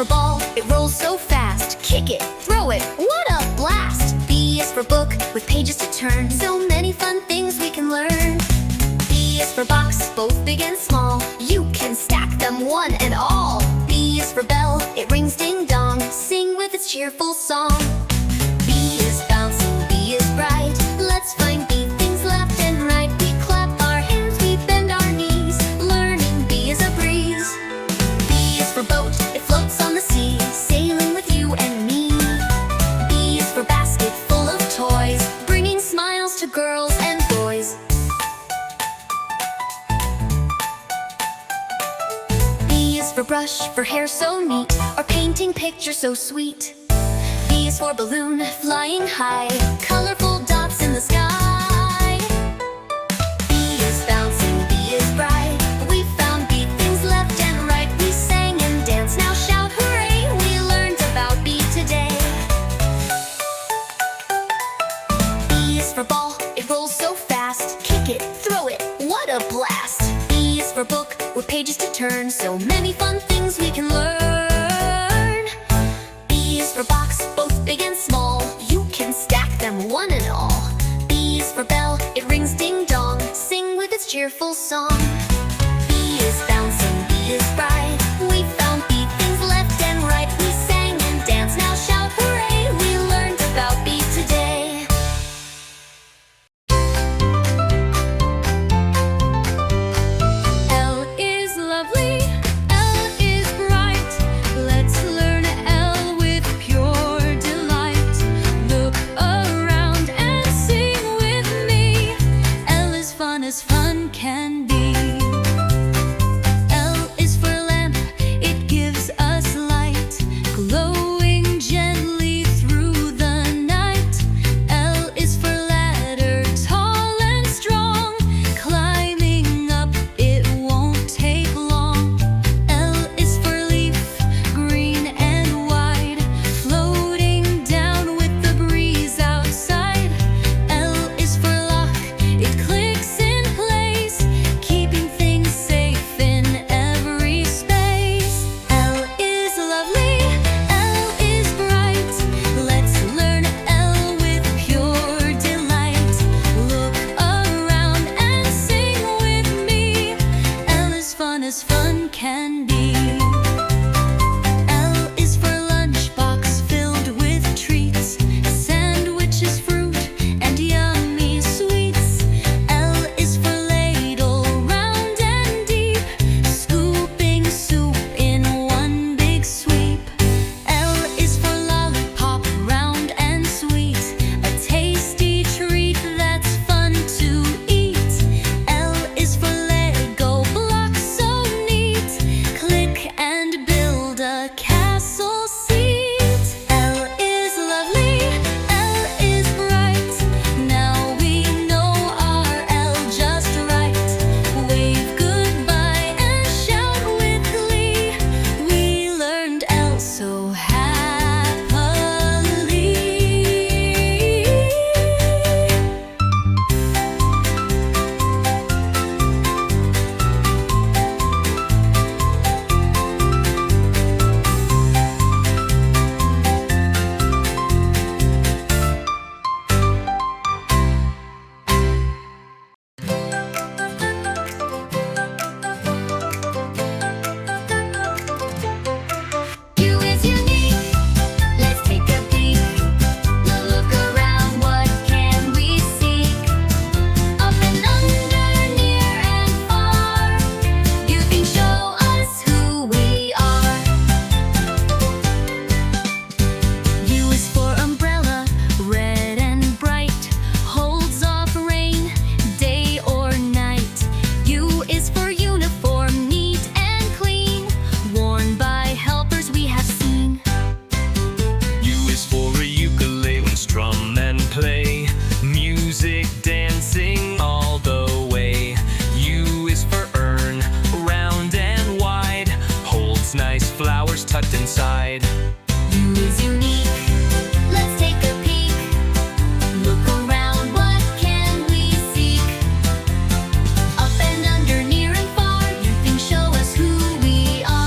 for ball, it rolls so fast. Kick it, throw it, what a blast! B is for book, with pages to turn. So many fun things we can learn. B is for box, both big and small. You can stack them one and all. B is for bell, it rings ding dong. Sing with its cheerful song. B is bouncing, B is bright. Let's find B things left and right. We clap our hands, we bend our knees. Learning B is a breeze. B is for boat, it floats on the sea, sailing with you and me. B is for basket full of toys, bringing smiles to girls and boys. B is for brush, for hair so neat, or painting picture so sweet. B is for balloon, flying high, colorful dots in the sky. B is bouncing, B is bright. We found B things left and right. We sang and danced, now shout hooray! We learned about B today. B is for ball, it rolls so fast. Kick it, throw it, what a blast! B is for book, with pages to turn. So many fun things we can learn. B is for box, both big and small. You can stack them one and all. B is for bell, it rings ding dong. Sing with its cheerful song. B is bouncing, B is bright. We found B things left and right. We sang and danced, now shout hooray! We learned about B today. L is lovely, L is bright. Let's learn L with pure delight. Look around and sing with me. L is fun as fun can be. L is for lamp, it gives us light, glowing gently through the night. L is for ladder, tall and strong, climbing up it won't take long. L is for leaf, green and wide, floating down with the breeze outside. L is for lock, it clicks in place, keeping things safe in every space. L is lovely, L is bright. Let's learn L with pure delight. Look around and sing with me. L is fun as fun can be. L is for lunchbox filled with treats, sandwiches, fruit, and yummy sweets. L is for ladle, round and deep, scooping soup in one big sweep. L is for lollipop, round and sweet, a tasty treat that's fun to eat. L is for Lego blocks so neat, click and build a castle seat. L is lovely, L is bright. Now we know our L just right. Wave goodbye and shout with glee. We learned L so happily. U is unique, let's take a peek. Look around, what can we seek? Up and under, near and far, you can show us who we are. U is for umbrella, red and bright, holds off rain, day or night. U is for uniform, neat and clean, worn by helpers we have seen. U is for a ukulele, when strum and play, music, dancing all the way. U is for urn, round and wide, holds nice flowers tucked inside. U is unique, let's take a peek. Look around, what can we seek? Up and under, near and far, you can show us who we are.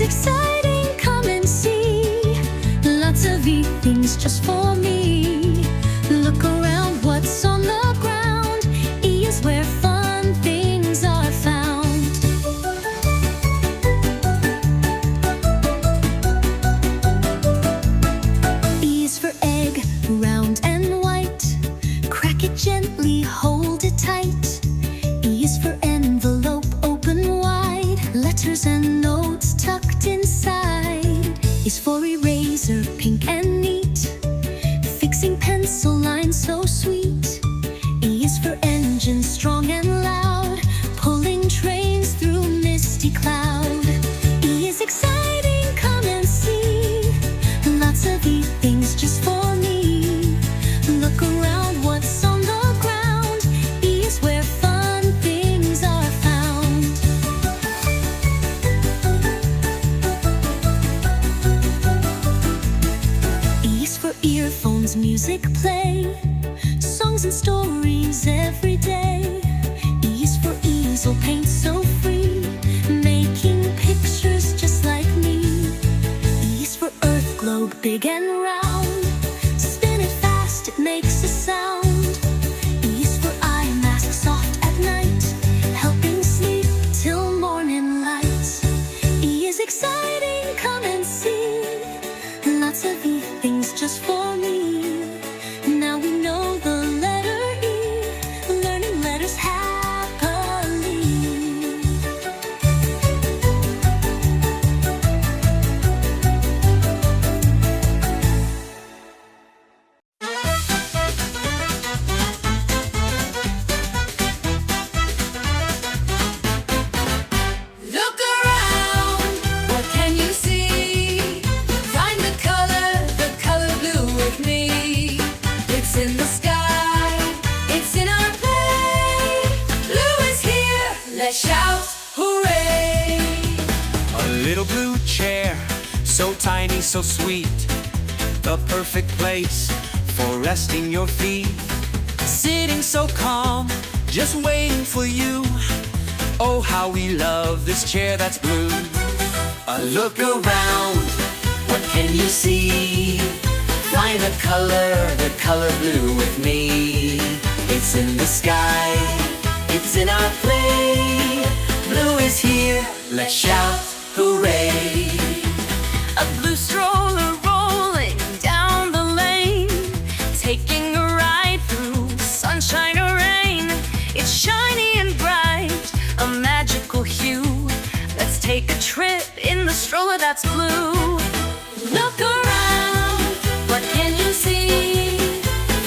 exciting, come and see. Lots of things just for me. Look around, what's on the ground? E is where fun things are found. E is for egg, round and white. Crack it gently, hold it tight. E is for envelope, open wide. Letters and notes tucked inside. E is for eraser, pink and neat. Fixing pencil lines so sweet. E is for engine, strong and loud. Pulling trains through misty cloud. E is exciting, come and see. Lots of E things just for me. Look around, what's on the ground? E is where fun things are found. E is for earphones, music play. Songs and stories every day. E is for easel, paint so free. Making pictures just like me. E is for earth globe, big and round. Spin it fast, it makes a sound. E is for eye mask, soft at night. Helping sleep till morning light. E is exciting, come and see. Lots of E things just for me. Now we know the letter E, learning letters happily. Look around, what can you see? Find the color blue with me. It's in the sky, it's in our play. Blue is here, let's shout hooray! A little blue chair, so tiny, so sweet. The perfect place for resting your feet. Sitting so calm, just waiting for you. Oh, how we love this chair that's blue. A look around, what can you see? Find the color blue with me. It's in the sky, it's in our play. Blue is here, let's shout hooray! A blue stroller rolling down the lane, taking a ride through sunshine or rain. It's shiny and bright, a magical hue. Let's take a trip in the stroller that's blue. Look around, what can you see?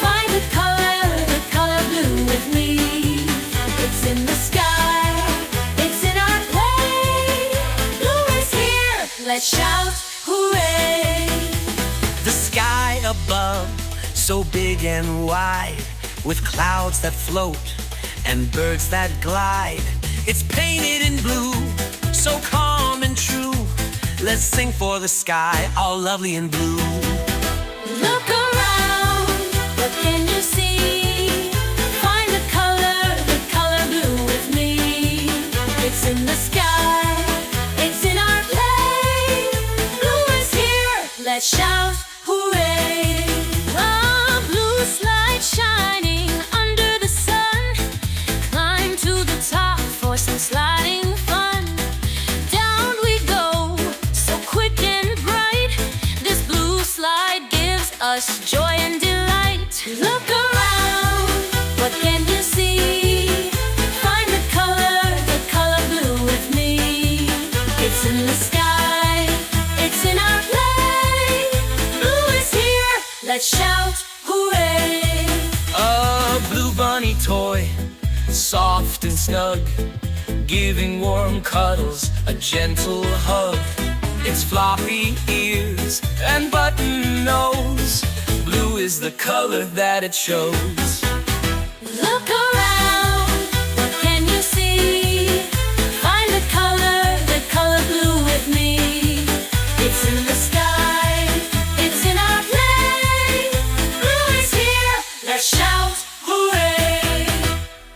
Find the color blue with me. It's in the sky, it's in our play. Blue is here, let's shout hooray! The sky above, so big and wide, with clouds that float and birds that glide. It's painted in blue, so calm and true. Let's sing for the sky, all lovely and blue. Look around, what can you see? Find the color blue with me. It's in the sky, it's in our play. Blue is here, let's shout hooray! A blue slide shining under the sun. Climb to the top for some sliding fun. Down we go, so quick and bright. This blue slide gives us joy and delight. Look around, what can you see? Find the color blue with me. It's in the sky, it's in our play. Blue is here, let's shout hooray! A blue bunny toy, soft and snug, giving warm cuddles, a gentle hug. Its floppy ears and button nose. Blue is the color that it shows.